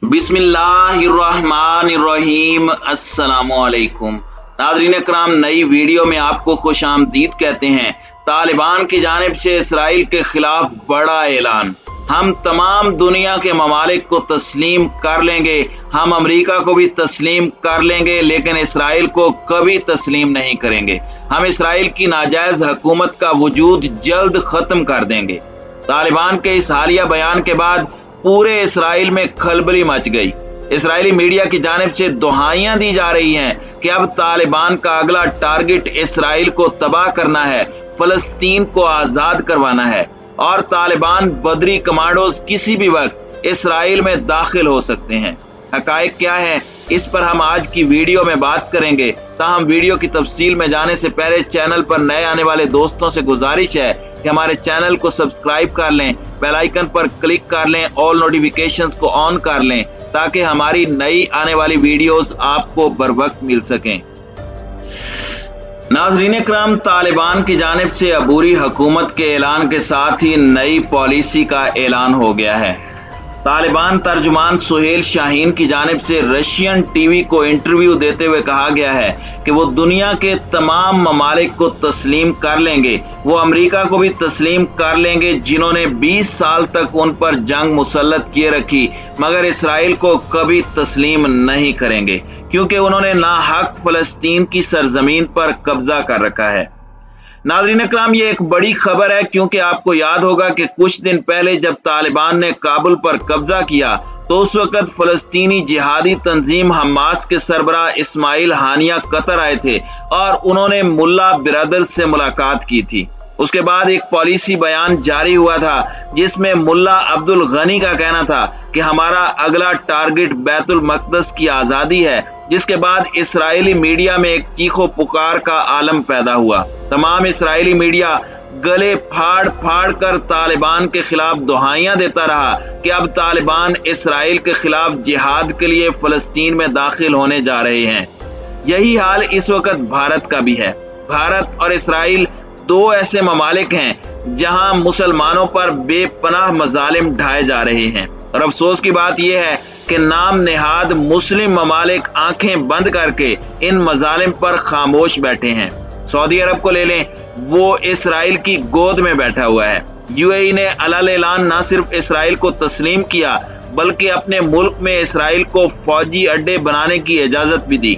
बिस्मिल्लाहिर्रहमानिर्रहीम। अस्सलामुअलैकुम नाज़रीन कराम, नई वीडियो में आपको खुश आमदीद कहते हैं। तालिबान की जानिब से इसराइल के खिलाफ बड़ा ऐलान। हम तमाम दुनिया के ममालिक को तस्लीम कर लेंगे, हम अमेरिका को भी तस्लीम कर लेंगे, लेकिन इसराइल को कभी तस्लीम नहीं करेंगे। हम इसराइल की नाजायज हुकूमत का वजूद जल्द खत्म कर देंगे। तालिबान के इस हालिया बयान के बाद पूरे इसराइल में खलबली मच गई। इसराइली मीडिया की जानिब से दुहाइयां दी जा रही हैं कि अब तालिबान का अगला टारगेट इसराइल को तबाह करना है, फलस्तीन को आजाद करवाना है और तालिबान बदरी कमांडोज किसी भी वक्त इसराइल में दाखिल हो सकते हैं। हकायक क्या है, इस पर हम आज की वीडियो में बात करेंगे। ताहम वीडियो की तफसील में जाने से पहले चैनल पर नए आने वाले दोस्तों से गुजारिश है कि हमारे चैनल को सब्सक्राइब कर लें, बेल आइकन पर क्लिक कर लें, ऑल नोटिफिकेशंस को ऑन कर लें ताकि हमारी नई आने वाली वीडियोस आपको बर वक्त मिल सकें। नाज़रीन कराम, तालिबान की जानिब से अबूरी हुकूमत के ऐलान के साथ ही नई पॉलिसी का ऐलान हो गया है। तालिबान तर्जुमान सुहेल शाहीन की जानिब से रशियन टीवी को इंटरव्यू देते हुए कहा गया है कि वो दुनिया के तमाम ममालिक को तस्लीम कर लेंगे, वो अमेरिका को भी तस्लीम कर लेंगे जिन्होंने 20 साल तक उन पर जंग मुसल्लत किए रखी, मगर इसराइल को कभी तस्लीम नहीं करेंगे क्योंकि उन्होंने नाहक फलस्तीन की सरजमीन पर कब्जा कर रखा है। नाज़रीन कराम, ये एक बड़ी खबर है क्योंकि आपको याद होगा कि कुछ दिन पहले जब तालिबान ने काबुल पर कब्जा किया तो उस वक्त फलस्तीनी जिहादी तंजीम हमास के सरबराह इस्माइल हानिया कतर आए थे और उन्होंने मुल्ला बिरादर से मुलाकात की थी। उसके बाद एक पॉलिसी बयान जारी हुआ था जिसमें मुल्ला अब्दुल गनी का कहना था कि हमारा अगला टारगेट बैतुल मक़दस की आज़ादी है, जिसके बाद इसराइली मीडिया में एक चीखो पुकार का आलम पैदा हुआ। तमाम इसराइली मीडिया गले फाड़ फाड़ कर तालिबान के खिलाफ दुहाइयां देता रहा कि अब तालिबान इसराइल के खिलाफ जिहाद के लिए फलस्तीन में दाखिल होने जा रहे हैं। यही हाल इस वक्त भारत का भी है। भारत और इसराइल दो ऐसे ममालिक हैं जहां मुसलमानों पर बेपनाह मजालिम ढाए जा रहे हैं और अफसोस की बात यह है कि नाम नेहाद मुस्लिम ममालिक आंखें बंद करके इन मजालिम पर खामोश बैठे हैं। सऊदी अरब को ले लें, वो इसराइल की गोद में बैठा हुआ है। यूएई ने अलल ऐलान न सिर्फ इसराइल को तस्लीम किया बल्कि अपने मुल्क में इसराइल को फौजी अड्डे बनाने की इजाजत भी दी।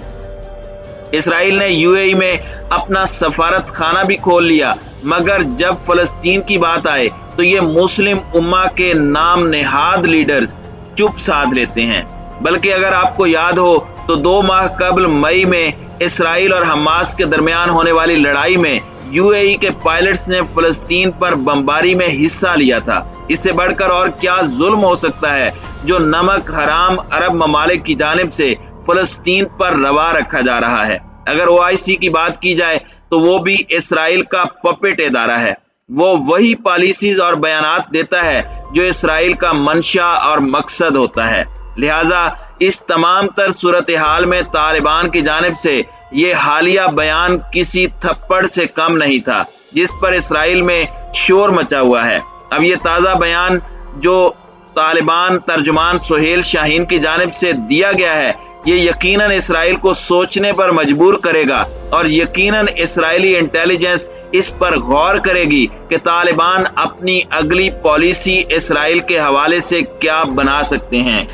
इसराइल ने यूएई में अपना सफारत खाना भी खोल लिया, मगर जब फलस्तीन की बात आए तो ये मुस्लिम उम्मा के नाम नेहाद लीडर्स चुप साध लेते हैं। बल्कि अगर आपको याद हो तो 2 माह कबल मई में इसराइल और हमास के दरमियान होने वाली लड़ाई में यूएई के पायलट्स ने फलस्तीन पर बमबारी में हिस्सा लिया था। इससे बढ़कर और क्या जुल्म हो सकता है जो नमक हराम अरब ममालिक की जानिब से फलस्तीन पर रवा रखा जा रहा है। अगर ओआईसी की बात की जाए तो वो भी इसराइल का पपेट इदारा है। वो वही पॉलिसीज और बयानात देता है जो इसराइल का मंशा और मकसद होता है। लिहाजा इस तमाम तर सूरत हाल में तालिबान की जानिब से ये हालिया बयान किसी थप्पड़ से कम नहीं था जिस पर इसराइल में शोर मचा हुआ है। अब ये ताज़ा बयान जो तालिबान तर्जुमान सुहेल शाहीन की जानिब से दिया गया है, ये यकीनन इसराइल को सोचने पर मजबूर करेगा और यकीनन इसराइली इंटेलिजेंस इस पर गौर करेगी कि तालिबान अपनी अगली पॉलिसी इसराइल के हवाले से क्या बना सकते हैं।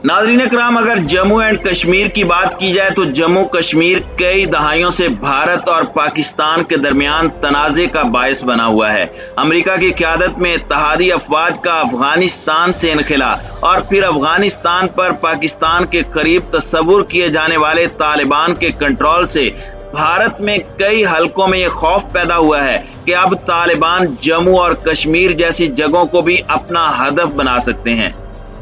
नाज़रीन कराम, अगर जम्मू एंड कश्मीर की बात की जाए तो जम्मू कश्मीर कई दहाइयों से भारत और पाकिस्तान के दरमियान तनाज़े का बायस बना हुआ है। अमेरिका की क़यादत में इत्तेहादी अफवाज का अफगानिस्तान से इनखिला और फिर अफगानिस्तान पर पाकिस्तान के करीब तस्वुर किए जाने वाले तालिबान के कंट्रोल से भारत में कई हलकों में यह खौफ पैदा हुआ है कि अब तालिबान जम्मू और कश्मीर जैसी जगहों को भी अपना हदफ बना सकते हैं।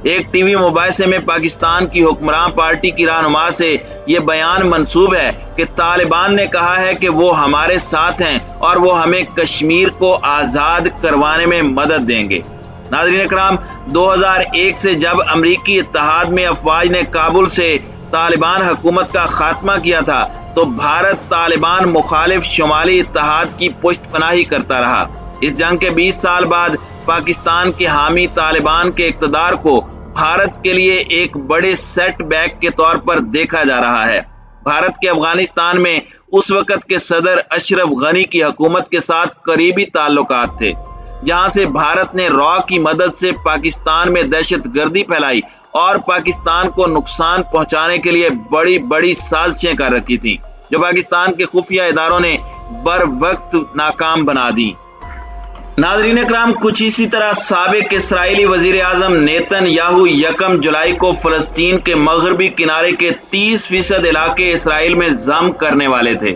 एक टीवी मुबाहिसे में पाकिस्तान की हुक्मरान पार्टी की रहनुमा से ये बयान मंसूब है कि तालिबान ने कहा है कि वो हमारे साथ हैं और वो हमें कश्मीर को आज़ाद करवाने में मदद देंगे। नाज़रीन कराम, 2001 से जब अमरीकी इत्तेहाद में अफवाज ने काबुल से तालिबान हुकूमत का खात्मा किया था तो भारत तालिबान मुखालिफ शुमाली इत्तेहाद की पुष्ट पनाही करता रहा। इस जंग के 20 साल बाद पाकिस्तान के हामी तालिबान के इक़्तिदार को بھارت کے لیے ایک بڑے سیٹ بیک کے طور پر دیکھا جا رہا ہے۔ بھارت کے افغانستان میں اس وقت کے صدر اشرف غنی کی حکومت کے ساتھ قریبی تعلقات تھے، جہاں سے بھارت نے را کی مدد سے پاکستان میں دہشت گردی پھیلائی اور پاکستان کو نقصان پہنچانے کے لیے بڑی بڑی سازشیں کر رکھی تھیں، جو پاکستان کے خفیہ اداروں نے بر وقت ناکام بنا دی۔ ناظرین اکرام، کچھ اسی طرح سابق اسرائیلی وزیر اعظم نیتن یاہو 1 جولائی کو فلسطین کے مغربی کنارے کے 30% علاقے اسرائیل میں ضم کرنے والے تھے،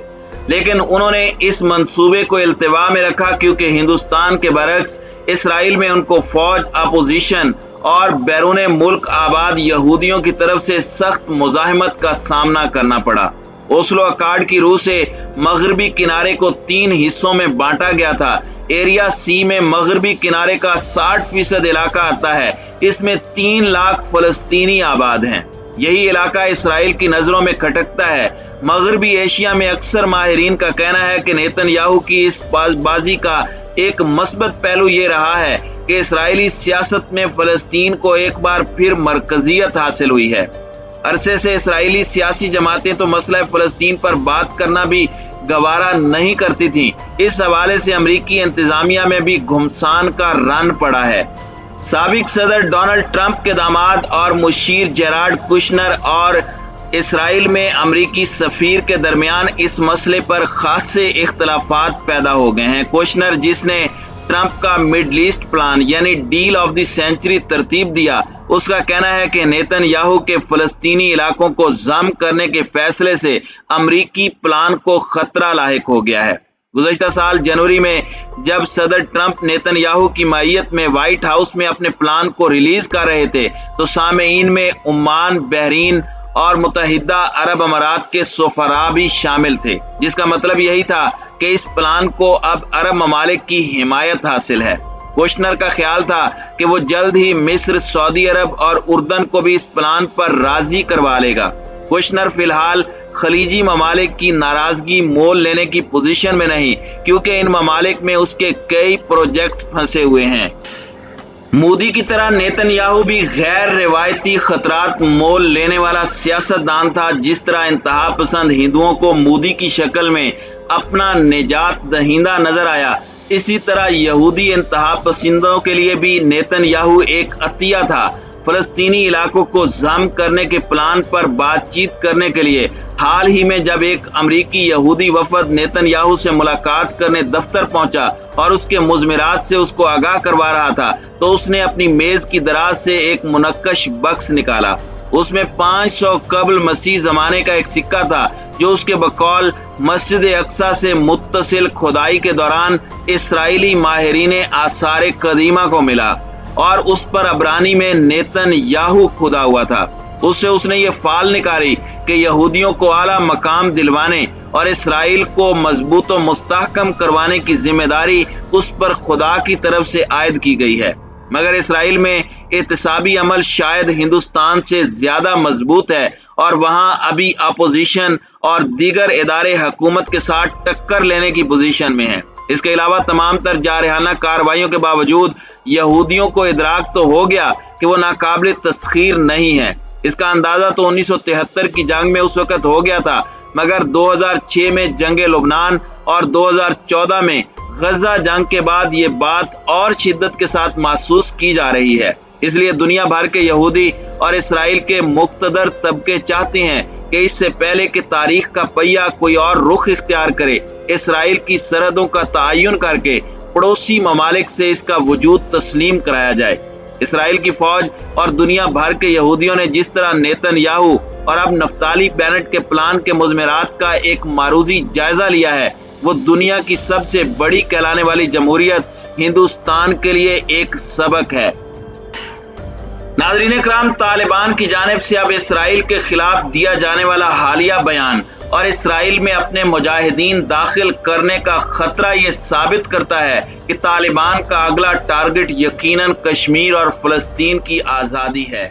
لیکن انہوں نے اس منصوبے کو التوا میں رکھا کیونکہ ہندوستان کے برعکس اسرائیل میں ان کو فوج، اپوزیشن اور بیرون ملک آباد یہودیوں کی طرف سے سخت مزاحمت کا سامنا کرنا پڑا۔ اوسلو اکارڈ کی روح سے مغربی کنارے کو 3 حصوں میں بانٹا گیا تھا۔ ایریا سی میں مغربی کنارے کا 60% علاقہ آتا ہے، اس میں 3 لاکھ فلسطینی آباد ہیں۔ یہی علاقہ اسرائیل کی نظروں میں کھٹکتا ہے۔ مغربی ایشیا میں اکثر ماہرین کا کہنا ہے کہ نیتن یاہو کی اس بازی کا ایک مثبت پہلو یہ رہا ہے کہ اسرائیلی سیاست میں فلسطین کو ایک بار پھر مرکزیت حاصل ہوئی ہے۔ عرصے سے اسرائیلی سیاسی جماعتیں تو مسئلہ فلسطین پر بات کرنا بھی گوارا نہیں کرتی تھیں۔ اس حوالے سے امریکی انتظامیہ میں بھی گھمسان کا رن پڑا ہے۔ سابق صدر ڈونلڈ ٹرمپ کے داماد اور مشیر جیرارڈ کوشنر اور اسرائیل میں امریکی سفیر کے درمیان اس مسئلے پر خاصے اختلافات پیدا ہو گئے ہیں۔ کوشنر، جس نے ٹرمپ کا مڈل ایسٹ پلان یعنی ڈیل آف دی سینچری ترتیب دیا، اس کا کہنا ہے کہ نیتن یاہو کے فلسطینی علاقوں کو ضم کرنے کے فیصلے سے امریکی پلان کو خطرہ لاحق ہو گیا ہے۔ گزشتہ سال جنوری میں جب صدر ٹرمپ نیتن یاہو کی معیت میں وائٹ ہاؤس میں اپنے پلان کو ریلیز کر رہے تھے تو سامعین میں عمان، بحرین اور متحدہ عرب امارات کے سفراء بھی شامل تھے، جس کا مطلب یہی تھا کہ اس پلان کو اب عرب ممالک کی حمایت حاصل ہے۔ کوشنر کا خیال تھا کہ وہ جلد ہی مصر، سعودی عرب اور اردن کو بھی اس پلان پر راضی کروا لے گا۔ کوشنر فی الحال خلیجی ممالک کی ناراضگی مول لینے کی پوزیشن میں نہیں، کیونکہ ان ممالک میں اس کے کئی پروجیکٹس پھنسے ہوئے ہیں۔ مودی کی طرح نیتن یاہو بھی غیر روایتی خطرات مول لینے والا سیاستدان تھا۔ جس طرح انتہا پسند ہندوؤں کو مودی کی شکل میں اپنا نجات دہندہ نظر آیا، اسی طرح یہودی انتہا پسندوں کے لیے بھی نیتن یاہو ایک عطیہ تھا۔ فلسطینی علاقوں کو ضم کرنے کے پلان پر بات چیت کرنے کے لیے حال ہی میں جب ایک امریکی یہودی وفد نیتن یاہو سے ملاقات کرنے دفتر پہنچا اور اس کے مضمرات سے اس کو آگاہ کروا رہا تھا تو اس نے اپنی میز کی دراز سے ایک منقش بکس نکالا۔ اس میں 500 قبل مسیح زمانے کا ایک سکہ تھا جو اس کے بقول مسجد اقصی سے متصل کھدائی کے دوران اسرائیلی ماہرین آثار قدیمہ کو ملا اور اس پر عبرانی میں نیتن یاہو کھدا ہوا تھا۔ اس نے یہ فال نکالی کہ یہودیوں کو اعلیٰ مقام دلوانے اور اسرائیل کو مضبوط و مستحکم کروانے کی ذمہ داری اس پر خدا کی طرف سے عائد کی گئی ہے، مگر اسرائیل میں احتسابی عمل شاید ہندوستان سے زیادہ مضبوط ہے اور وہاں ابھی اپوزیشن اور دیگر ادارے حکومت کے ساتھ ٹکر لینے کی پوزیشن میں ہیں۔ اس کے علاوہ تمام تر جارحانہ کارروائیوں کے باوجود یہودیوں کو ادراک تو ہو گیا کہ وہ ناقابل تسخیر نہیں ہیں۔ اس کا اندازہ تو 1973 کی جنگ میں اس وقت ہو گیا تھا، مگر 2006 میں جنگ لبنان اور 2014 میں غزہ جنگ کے بعد یہ بات اور شدت کے ساتھ محسوس کی جا رہی ہے۔ اس لیے دنیا بھر کے یہودی اور اسرائیل کے مقتدر طبقے چاہتے ہیں کہ اس سے پہلے کہ تاریخ کا پہیہ کوئی اور رخ اختیار کرے، اسرائیل کی سرحدوں کا تعین کر کے پڑوسی ممالک سے اس کا وجود تسلیم کرایا جائے۔ اسرائیل کی فوج اور دنیا بھر کے یہودیوں نے جس طرح نیتن یاہو اور اب نفتالی بینٹ کے پلان کے مضمرات کا ایک معروضی جائزہ لیا ہے، وہ دنیا کی سب سے بڑی کہلانے والی جمہوریت ہندوستان کے لیے ایک سبق ہے۔ ناظرین اکرام، طالبان کی جانب سے اب اسرائیل کے خلاف دیا جانے والا حالیہ بیان اور اسرائیل میں اپنے مجاہدین داخل کرنے کا خطرہ یہ ثابت کرتا ہے کہ طالبان کا اگلا ٹارگٹ یقیناً کشمیر اور فلسطین کی آزادی ہے۔